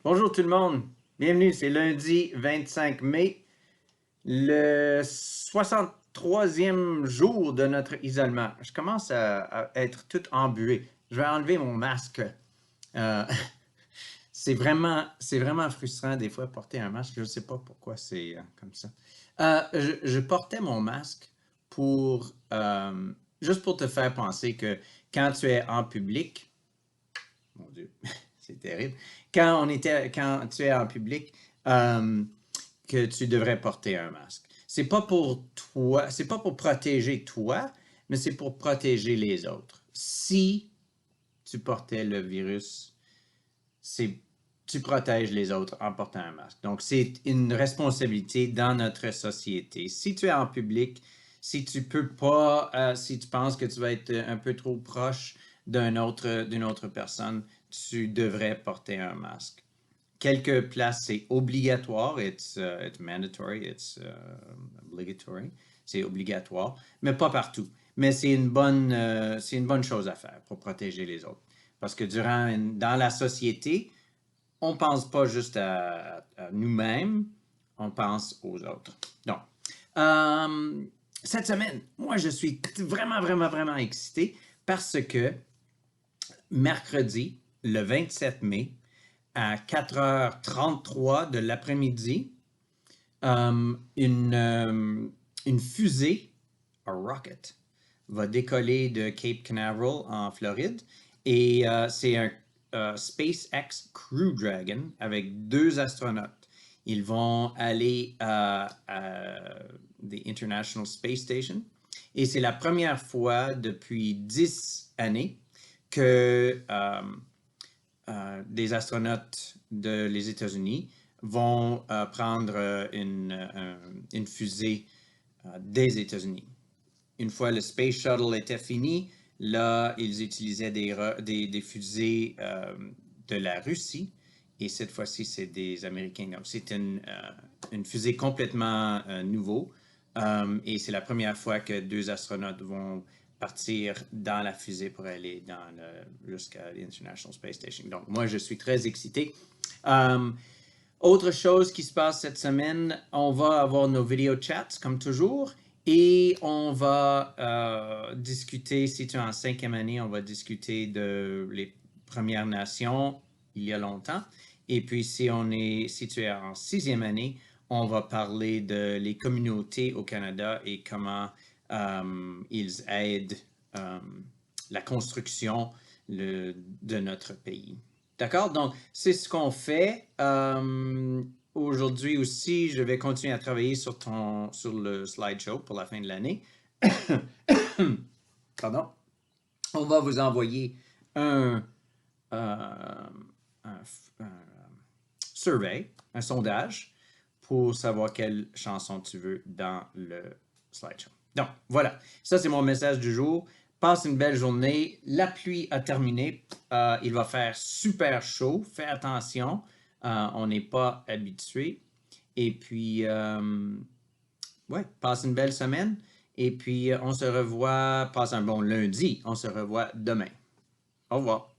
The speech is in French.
Bonjour tout le monde, bienvenue, c'est lundi 25 mai, le 63e jour de notre isolement. Je commence à être tout embué. Je vais enlever mon masque. Euh, c'est vraiment frustrant des fois porter un masque. Je ne sais pas pourquoi c'est comme ça. Je portais mon masque pour juste pour te faire penser que quand tu es en public, mon Dieu, c'est terrible. Quand tu es en public, euh, que tu devrais porter un masque. C'est pas pour toi, c'est pas pour protéger toi, mais c'est pour protéger les autres. Si tu portais le virus, c'est tu protèges les autres en portant un masque. Donc, c'est une responsabilité dans notre société. Si tu es en public, si tu peux pas, si tu penses que tu vas être un peu trop proche d'une autre personne, tu devrais porter un masque. Quelques places, c'est obligatoire, it's mandatory, it's obligatory, c'est obligatoire, mais pas partout. Mais c'est une bonne chose à faire pour protéger les autres. Parce que dans la société, on pense pas juste à nous-mêmes, on pense aux autres. Donc, euh, cette semaine, moi, je suis vraiment excité parce que mercredi, le 27 mai, à 4h33 de l'après-midi, euh, une, euh, une fusée, un rocket, va décoller de Cape Canaveral en Floride et c'est un SpaceX Crew Dragon avec 2 astronautes. Ils vont aller à the International Space Station et c'est la première fois depuis 10 années que des astronautes des États-Unis vont prendre une fusée des États-Unis. Une fois le Space Shuttle était fini, là, ils utilisaient des fusées de la Russie. Et cette fois-ci, c'est des Américains. Donc, c'est une fusée complètement nouveau. Et c'est la première fois que 2 astronautes vont partir dans la fusée pour aller jusqu'à l'International Space Station. Donc, moi, je suis très excité. Autre chose qui se passe cette semaine, on va avoir nos vidéo chats comme toujours et on va discuter, si tu es en 5e année, on va discuter de les Premières Nations il y a longtemps. Et puis si tu es en 6e année, on va parler de les communautés au Canada et comment ils aident la construction de notre pays. D'accord? Donc, c'est ce qu'on fait. Aujourd'hui aussi, je vais continuer à travailler sur le slideshow pour la fin de l'année. Pardon. On va vous envoyer un, euh, un, un survey, un sondage, pour savoir quelle chanson tu veux dans le slideshow. Donc, voilà. Ça, c'est mon message du jour. Passe une belle journée. La pluie a terminé. Il va faire super chaud. Fais attention. On n'est pas habitué. Et puis, ouais, passe une belle semaine. Et puis, on se revoit. Passe un bon lundi. On se revoit demain. Au revoir.